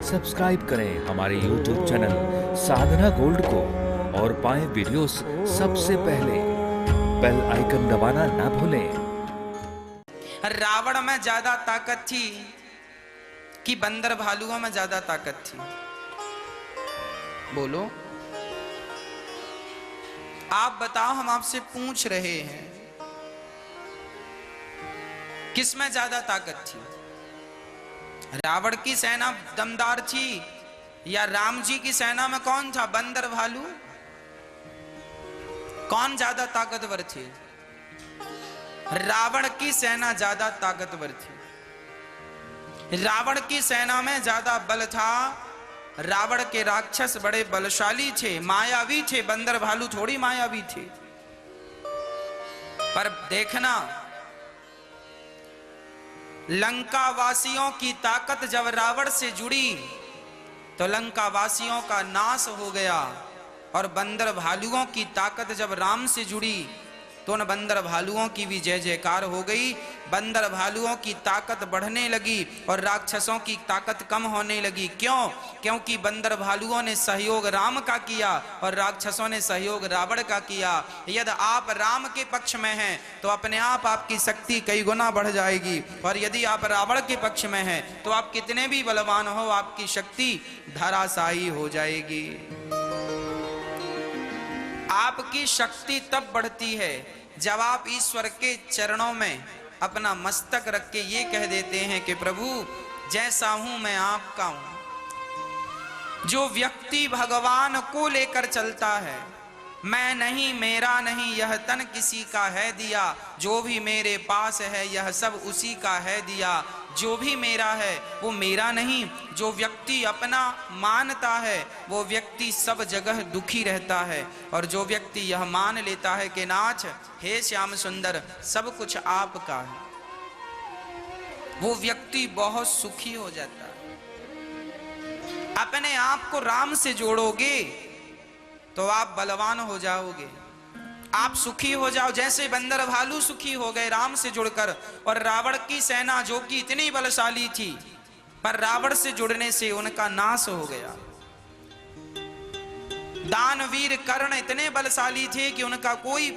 Subscribe करें हमारे YouTube channel साधना gold को और पाएं वीडियोस सबसे पहले। बेल आइकन दबाना ना भूलें। रावण में ज्यादा ताकत थी कि बंदर भालुओं में ज्यादा ताकत थी? बोलो, आप बताओ, हम आपसे पूछ रहे हैं, किसमें ज्यादा ताकत थी? रावण की सेना दमदार थी या राम जी की सेना में कौन था? बंदर भालू? कौन ज्यादा ताकतवर थे? रावण की सेना ज्यादा ताकतवर थी। रावण की सेना में ज्यादा बल था। रावण के राक्षस बड़े बलशाली थे, मायावी थे। बंदर भालू थोड़ी मायावी थे। पर देखना, लंका वासियों की ताकत जब रावण से जुड़ी तो लंका वासियों का नाश हो गया, और बंदर भालुओं की ताकत जब राम से जुड़ी तो उन बंदर भालुओं की भी जय जयकार हो गई। बंदर भालुओं की ताकत बढ़ने लगी और राक्षसों की ताकत कम होने लगी। क्यों? क्योंकि बंदर भालुओं ने सहयोग राम का किया और राक्षसों ने सहयोग रावण का किया। यदि आप राम के पक्ष में हैं तो अपने आप आपकी शक्ति कई गुना बढ़ जाएगी, और यदि आप रावण के पक्ष में हैं तो आप कितने भी बलवान हो, आपकी शक्ति धराशायी हो जाएगी। आपकी शक्ति तब बढ़ती है जब आप ईश्वर के चरणों में अपना मस्तक रख के ये कह देते हैं कि प्रभु, जैसा हूं मैं आपका हूं। जो व्यक्ति भगवान को लेकर चलता है, मैं नहीं, मेरा नहीं, यह तन किसी का है दिया, जो भी मेरे पास है यह सब उसी का है दिया। जो भी मेरा है वो मेरा नहीं। जो व्यक्ति अपना मानता है वो व्यक्ति सब जगह दुखी रहता है, और जो व्यक्ति यह मान लेता है कि नाथ हे श्याम सुंदर सब कुछ आपका है, वो व्यक्ति बहुत सुखी हो जाता है। अपने आप को राम से जोड़ोगे तो आप बलवान हो जाओगे, आप सुखी हो जाओ। जैसे बंदर भालू सुखी हो गए राम से जुड़कर, और रावण की सेना जो कि इतनी बलशाली थी, पर रावण से जुड़ने से उनका नाश हो गया। दानवीर कर्ण इतने बलशाली थे कि उनका कोई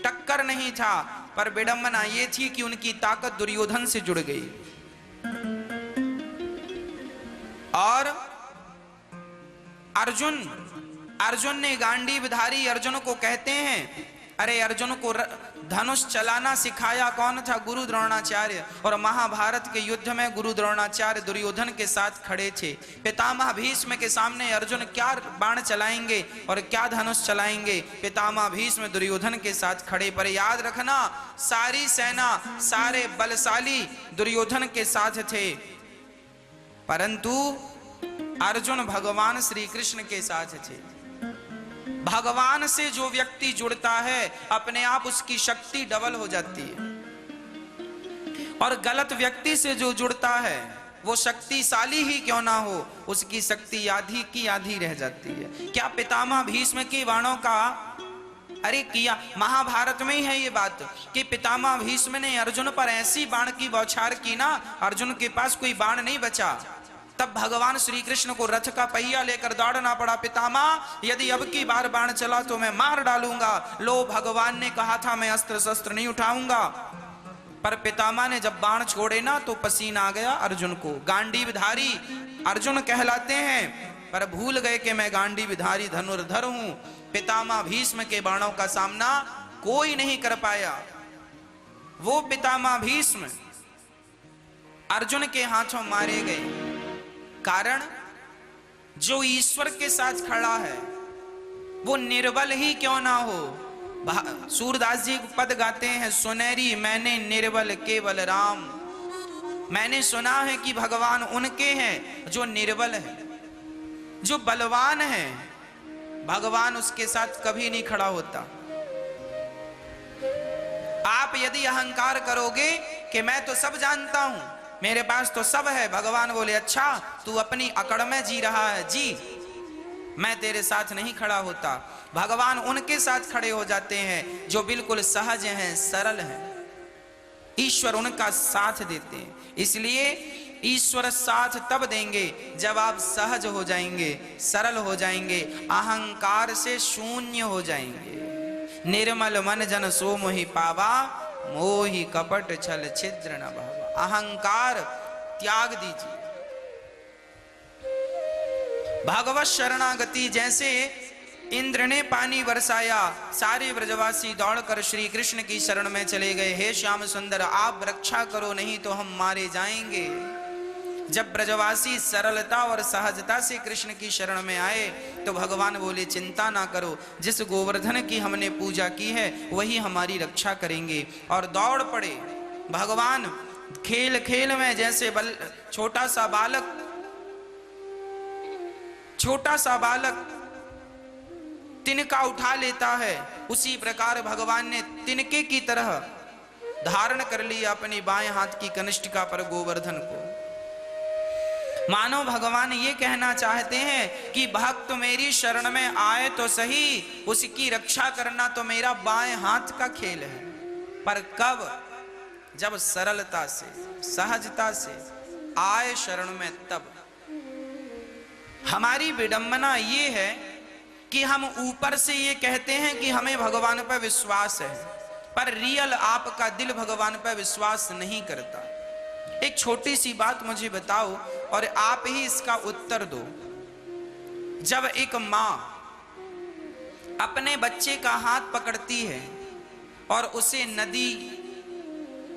टक्कर नहीं था, पर विडंबना ये थी कि उनकी ताकत दुर्योधन से जुड़ गई। और अर्जुन ने गांडीवधारी अर्जुन को कहते हैं, अरे अर्जुन को धनुष चलाना सिखाया कौन था? गुरु द्रोणाचार्य। और महाभारत के युद्ध में गुरु द्रोणाचार्य दुर्योधन के साथ खड़े थे। पितामह भीष्म के सामने अर्जुन क्या बाण चलाएंगे और क्या धनुष चलाएंगे? पितामह भीष्म दुर्योधन के साथ खड़े। पर याद रखना, सारी सेना, सारे बलशाली दुर्योधन के साथ थे, परंतु अर्जुन भगवान श्री कृष्ण के साथ थे। भगवान से जो व्यक्ति जुड़ता है अपने आप उसकी शक्ति डबल हो जाती है, और गलत व्यक्ति से जो जुड़ता है वो शक्तिशाली ही क्यों ना हो, उसकी शक्ति आधी की आधी रह जाती है। क्या पितामह भीष्म के बाणों का अरे किया? महाभारत में ही है ये बात कि पितामह भीष्म ने अर्जुन पर ऐसी बाण की बौछार की ना, अर्जुन के पास कोई बाण नहीं बचा। तब भगवान श्री कृष्ण को रथ का पहिया लेकर दौड़ना पड़ा। पितामह, यदि अब की बार बाण चला तो मैं मार डालूंगा। लो, भगवान ने कहा था मैं अस्त्र शस्त्र नहीं उठाऊंगा। पर पितामह ने जब बाण छोड़े ना तो पसीना आ गया अर्जुन को। गांडीवधारी अर्जुन कहलाते हैं, पर भूल गए कि मैं गांडीवधारी धनुर्धर हूं। पितामह भीष्म के बाणों का सामना कोई नहीं कर पाया। वो पितामह भीष्म अर्जुन के हाथों मारे गए। कारण, जो ईश्वर के साथ खड़ा है वो निर्बल ही क्यों ना हो। सूरदास जी पद गाते हैं, सुनेरी मैंने निर्बल केवल राम। मैंने सुना है कि भगवान उनके हैं जो निर्बल है, जो बलवान है, भगवान उसके साथ कभी नहीं खड़ा होता। आप यदि अहंकार करोगे कि मैं तो सब जानता हूं, मेरे पास तो सब है, भगवान बोले अच्छा तू अपनी अकड़ में जी रहा है, जी मैं तेरे साथ नहीं खड़ा होता। भगवान उनके साथ खड़े हो जाते हैं जो बिल्कुल सहज हैं, सरल हैं। ईश्वर उनका साथ देते हैं। इसलिए ईश्वर साथ तब देंगे जब आप सहज हो जाएंगे, सरल हो जाएंगे, अहंकार से शून्य हो जाएंगे। निर्मल मन जन सो मोहि पावा, मोहि कपट छल छिद्र न भावा। अहंकार त्याग दीजिए। भगवत शरणागति, जैसे इंद्र ने पानी बरसाया, सारे ब्रजवासी दौड़कर श्री कृष्ण की शरण में चले गए। हे श्याम सुंदर, आप रक्षा करो, नहीं तो हम मारे जाएंगे। जब ब्रजवासी सरलता और सहजता से कृष्ण की शरण में आए तो भगवान बोले, चिंता ना करो, जिस गोवर्धन की हमने पूजा की है वही हमारी रक्षा करेंगे। और दौड़ पड़े भगवान। खेल खेल में जैसे छोटा सा बालक तिनका उठा लेता है, उसी प्रकार भगवान ने तिनके की तरह धारण कर लिया अपनी बाएं हाथ की कनिष्ठिका पर गोवर्धन को। मानो भगवान ये कहना चाहते हैं कि भक्त मेरी शरण में आए तो सही, उसकी रक्षा करना तो मेरा बाएं हाथ का खेल है। पर कब? जब सरलता से, सहजता से आए शरण में, तब। हमारी विडंबना ये है कि हम ऊपर से ये कहते हैं कि हमें भगवान पर विश्वास है, पर रियल आपका दिल भगवान पर विश्वास नहीं करता। एक छोटी सी बात मुझे बताओ और आप ही इसका उत्तर दो। जब एक मां अपने बच्चे का हाथ पकड़ती है और उसे नदी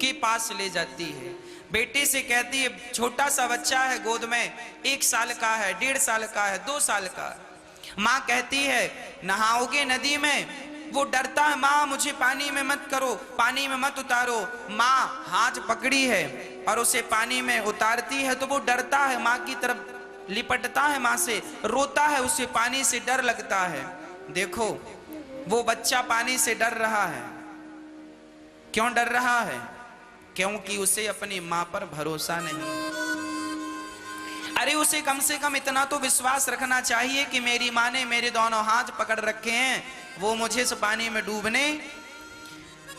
के पास ले जाती है, बेटे से कहती है, छोटा सा बच्चा है गोद में, 1 साल का है, 1.5 साल का है, 2 साल का है। माँ कहती है नहाओगे नदी में? वो डरता है, माँ मुझे पानी में मत करो, पानी में मत उतारो। माँ हाथ पकड़ी है और उसे पानी में उतारती है तो वो डरता है, माँ की तरफ लिपटता है, माँ से रोता है, उसे पानी से डर लगता है। देखो, वो बच्चा पानी से डर रहा है। क्यों डर रहा है? क्योंकि उसे अपनी माँ पर भरोसा नहीं। अरे उसे कम से कम इतना तो विश्वास रखना चाहिए कि मेरी माँ ने मेरे दोनों हाथ पकड़ रखे हैं, वो मुझे इस पानी में डूबने।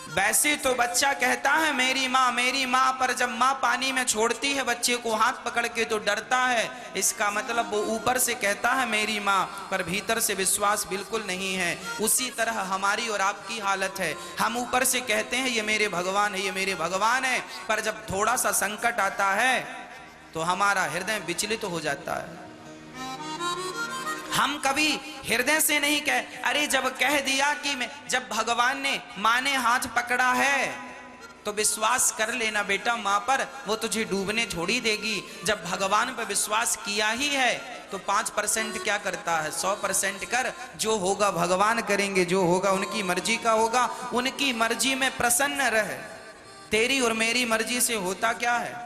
वैसे तो बच्चा कहता है मेरी माँ, पर जब माँ पानी में छोड़ती है बच्चे को हाथ पकड़ के तो डरता है। इसका मतलब वो ऊपर से कहता है मेरी माँ, पर भीतर से विश्वास बिल्कुल नहीं है। उसी तरह हमारी और आपकी हालत है। हम ऊपर से कहते हैं ये मेरे भगवान है, ये मेरे भगवान है, पर जब थोड़ा सा संकट आता है तो हमारा हृदय विचलित हो जाता है। हम कभी हृदय से नहीं कह, अरे जब कह दिया कि मैं, जब भगवान ने, माँ ने हाथ पकड़ा है तो विश्वास कर लेना बेटा माँ पर, वो तुझे डूबने थोड़ी देगी। जब भगवान पर विश्वास किया ही है तो 5% क्या करता है, 100% कर। जो होगा भगवान करेंगे, जो होगा उनकी मर्जी का होगा। उनकी मर्जी में प्रसन्न रह। तेरी और मेरी मर्जी से होता क्या है?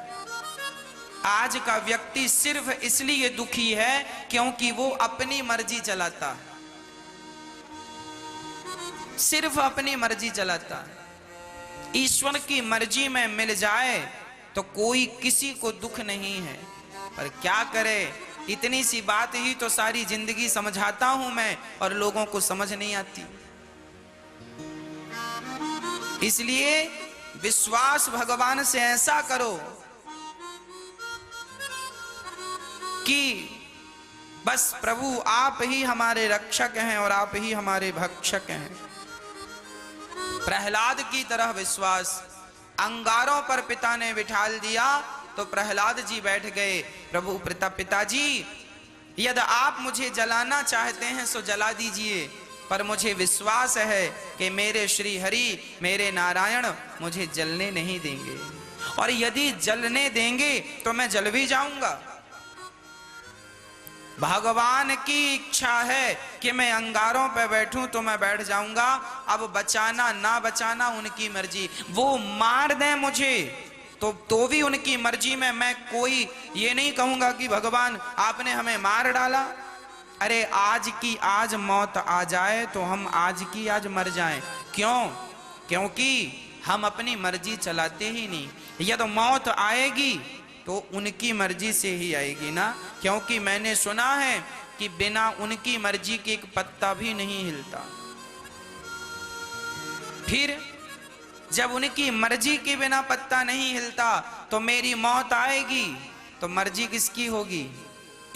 आज का व्यक्ति सिर्फ इसलिए दुखी है क्योंकि वो अपनी मर्जी चलाता है, सिर्फ अपनी मर्जी चलाता है। ईश्वर की मर्जी में मिल जाए तो कोई किसी को दुख नहीं है, पर क्या करे, इतनी सी बात ही तो सारी जिंदगी समझाता हूं मैं और लोगों को समझ नहीं आती। इसलिए विश्वास भगवान से ऐसा करो कि बस प्रभु आप ही हमारे रक्षक हैं और आप ही हमारे भक्षक हैं। प्रहलाद की तरह विश्वास। अंगारों पर पिता ने बिठाल दिया तो प्रहलाद जी बैठ गए। प्रभु पिताजी, यदि आप मुझे जलाना चाहते हैं सो जला दीजिए, पर मुझे विश्वास है कि मेरे श्री हरि, मेरे नारायण मुझे जलने नहीं देंगे, और यदि जलने देंगे तो मैं जल भी जाऊंगा। भगवान की इच्छा है कि मैं अंगारों पे बैठूं तो मैं बैठ जाऊंगा। अब बचाना ना बचाना उनकी मर्जी। वो मार दें मुझे तो भी उनकी मर्जी में। मैं कोई ये नहीं कहूंगा कि भगवान आपने हमें मार डाला। अरे आज की आज मौत आ जाए तो हम आज की आज मर जाएं। क्यों? क्योंकि हम अपनी मर्जी चलाते ही नहीं। यदि मौत आएगी तो उनकी मर्जी से ही आएगी ना, क्योंकि मैंने सुना है कि बिना उनकी मर्जी के एक पत्ता भी नहीं हिलता। फिर जब उनकी मर्जी के बिना पत्ता नहीं हिलता तो मेरी मौत आएगी तो मर्जी किसकी होगी?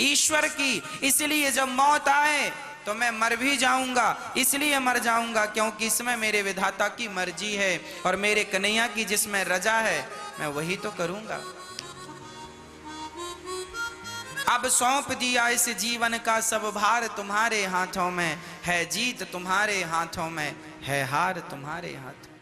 ईश्वर की। इसलिए जब मौत आए तो मैं मर भी जाऊंगा, इसलिए मर जाऊंगा क्योंकि इसमें मेरे विधाता की मर्जी है और मेरे कन्हैया की जिसमें रजा है मैं वही तो करूंगा। अब सौंप दिया इस जीवन का सब भार तुम्हारे हाथों में, है जीत तुम्हारे हाथों में, है हार तुम्हारे हाथ में।